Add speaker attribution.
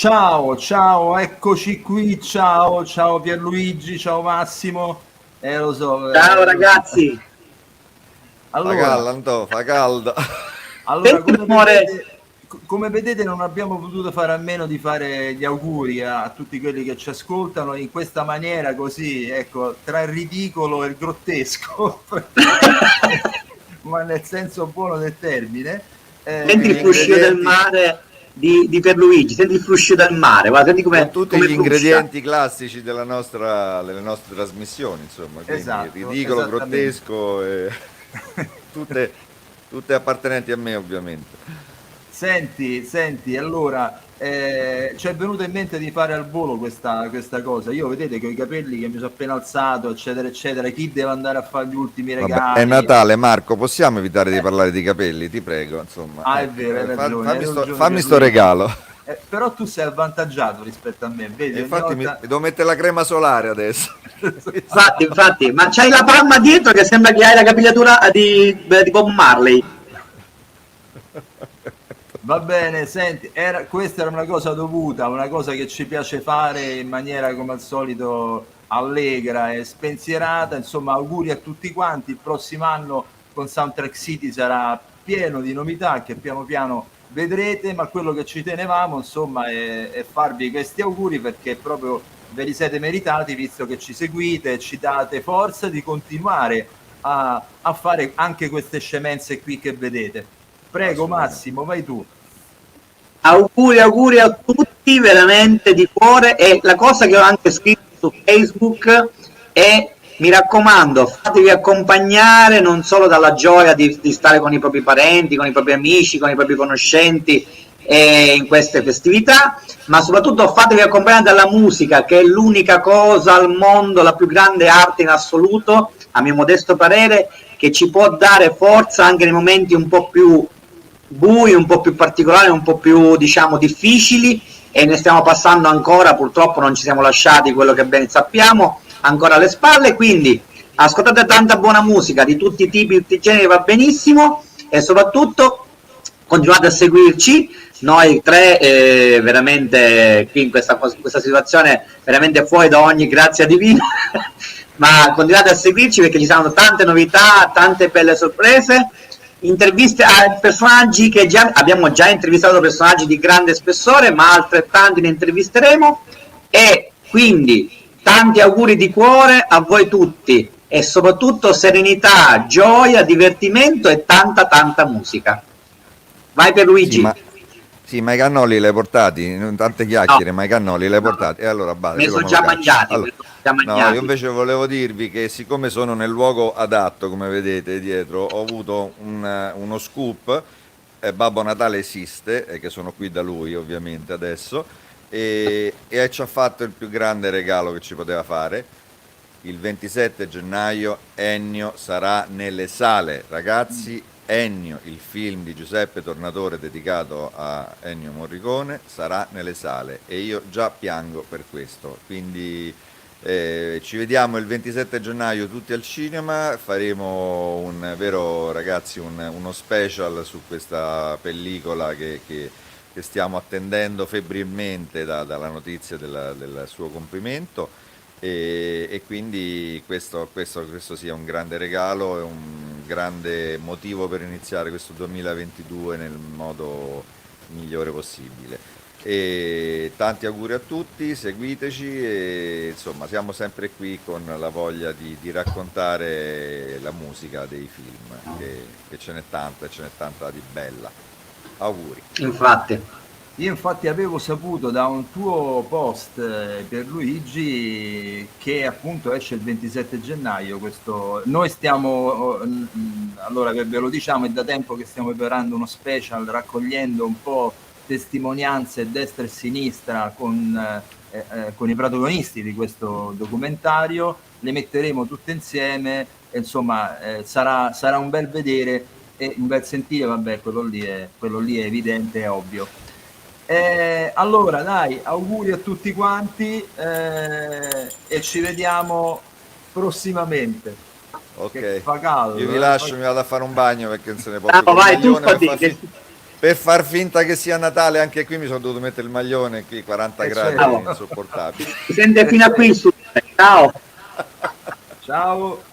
Speaker 1: Ciao, ciao, eccoci qui, ciao Pierluigi, ciao Massimo. Lo so,
Speaker 2: Ciao
Speaker 1: lo so.
Speaker 2: ragazzi,
Speaker 3: Fa
Speaker 1: Allora,
Speaker 3: caldo, Antò, fa caldo.
Speaker 1: allora,
Speaker 2: senti l'amore.
Speaker 1: come vedete non abbiamo potuto fare a meno di fare gli auguri a tutti quelli che ci ascoltano in questa maniera così, ecco, tra il ridicolo e il grottesco, ma nel senso buono del termine.
Speaker 3: Tutti
Speaker 2: Senti il
Speaker 3: gli
Speaker 2: fruscio del
Speaker 3: ingredienti,
Speaker 2: mare di Pierluigi, senti il fruscio del mare, guarda, senti
Speaker 3: con
Speaker 2: come,
Speaker 3: tutti
Speaker 2: come
Speaker 3: gli
Speaker 2: fruscia.
Speaker 3: ingredienti classici delle nostre trasmissioni, insomma, quindi
Speaker 1: Esatto,
Speaker 3: ridicolo,
Speaker 1: esattamente.
Speaker 3: grottesco e tutte, tutte appartenenti a me, ovviamente.
Speaker 1: Senti, allora, ci è venuto in mente di fare al volo questa cosa. Io vedete che ho i capelli che mi sono appena alzato, eccetera, eccetera. Chi deve andare a fare gli ultimi
Speaker 3: Vabbè, è
Speaker 1: regali?
Speaker 3: Natale, Marco, possiamo evitare di
Speaker 1: Eh,
Speaker 3: parlare di capelli, ti prego, insomma,
Speaker 1: è
Speaker 3: ecco,
Speaker 1: vero, hai ragione
Speaker 3: fammi sto
Speaker 1: Pierluigi.
Speaker 3: regalo.
Speaker 1: Però tu sei avvantaggiato rispetto a me,
Speaker 3: E
Speaker 1: vedi, ogni
Speaker 3: infatti mi
Speaker 1: volta...
Speaker 3: devo mettere la crema solare adesso.
Speaker 2: Infatti, ma c'hai la palma dietro che sembra che hai la capigliatura di Bob Marley.
Speaker 1: Va bene, senti, questa era una cosa dovuta, una cosa che ci piace fare in maniera come al solito allegra e spensierata. Insomma, auguri a tutti quanti. Il prossimo anno con Soundtrack City sarà pieno di novità che piano piano vedrete, ma quello che ci tenevamo, insomma, è farvi questi auguri perché proprio ve li siete meritati, visto che ci seguite e ci date forza di continuare a fare anche queste scemenze qui che vedete. Prego
Speaker 3: Assolutamente.
Speaker 1: Massimo, vai tu.
Speaker 2: Auguri, auguri a tutti, veramente di cuore. E la cosa che ho anche scritto su Facebook è, mi raccomando, fatevi accompagnare non solo dalla gioia di stare con i propri parenti, con i propri amici, con i propri conoscenti in queste festività, ma soprattutto fatevi accompagnare dalla musica, che è l'unica cosa al mondo, la più grande arte in assoluto, a mio modesto parere, che ci può dare forza anche nei momenti un po' più bui, un po' più particolari, un po' più diciamo difficili, e ne stiamo passando ancora, purtroppo non ci siamo lasciati, quello che ben sappiamo, ancora alle spalle. Quindi ascoltate tanta buona musica di tutti i tipi, tutti i generi, va benissimo, e soprattutto continuate a seguirci. Noi tre veramente qui in questa situazione veramente fuori da ogni grazia divina ma continuate a seguirci perché ci saranno tante novità, tante belle sorprese, interviste a personaggi che abbiamo già intervistato, personaggi di grande spessore, ma altrettanti ne intervisteremo. E quindi tanti auguri di cuore a voi tutti, e soprattutto serenità, gioia, divertimento e tanta tanta musica. Vai per
Speaker 3: Sì,
Speaker 2: Luigi.
Speaker 3: ma i cannoli li hai portati, non tante
Speaker 2: No,
Speaker 3: chiacchiere, ma i cannoli li hai
Speaker 2: no,
Speaker 3: portati. E allora basta,
Speaker 2: me
Speaker 3: io
Speaker 2: sono
Speaker 3: come lo
Speaker 2: già
Speaker 3: caccio?
Speaker 2: mangiati,
Speaker 3: Allora,
Speaker 2: me sono già
Speaker 3: no, io
Speaker 2: mangiati.
Speaker 3: invece volevo dirvi che siccome sono nel luogo adatto, come vedete dietro, ho avuto uno scoop, Babbo Natale esiste, e che sono qui da lui ovviamente adesso, e ci ha fatto il più grande regalo che ci poteva fare. Il 27 gennaio Ennio sarà nelle sale, ragazzi. Ennio, il film di Giuseppe Tornatore dedicato a Ennio Morricone, sarà nelle sale e io già piango per questo. Quindi ci vediamo il 27 gennaio tutti al cinema, faremo ragazzi, uno special su questa pellicola che stiamo attendendo febbrilmente dalla notizia del suo compimento. E quindi questo sia un grande regalo e un grande motivo per iniziare questo 2022 nel modo migliore possibile. E tanti auguri a tutti, seguiteci e insomma siamo sempre qui con la voglia di raccontare la musica dei film, che ce n'è tanta e ce n'è tanta di bella. Auguri.
Speaker 2: Infatti.
Speaker 1: Io infatti avevo saputo da un tuo post per Luigi che appunto esce il 27 gennaio questo. Noi stiamo, allora ve lo diciamo, è da tempo che stiamo preparando uno special raccogliendo un po' testimonianze a destra e sinistra con i protagonisti di questo documentario, le metteremo tutte insieme e insomma sarà un bel vedere e un bel sentire, vabbè, quello lì è evidente, è ovvio. Allora, dai, auguri a tutti quanti e ci vediamo prossimamente. Che
Speaker 3: Ok,
Speaker 1: fa
Speaker 3: io
Speaker 1: caldo,
Speaker 3: vi lascio, mi vado a fare un bagno perché non se ne può più
Speaker 2: Bravo,
Speaker 3: con il
Speaker 2: vai,
Speaker 3: maglione,
Speaker 2: tuffati.
Speaker 3: per per far finta che sia Natale, anche qui mi sono dovuto mettere il maglione, qui 40 gradi,
Speaker 1: certo.
Speaker 3: insopportabile.
Speaker 2: Si sente fino a qui il sud. Ciao.
Speaker 1: Ciao.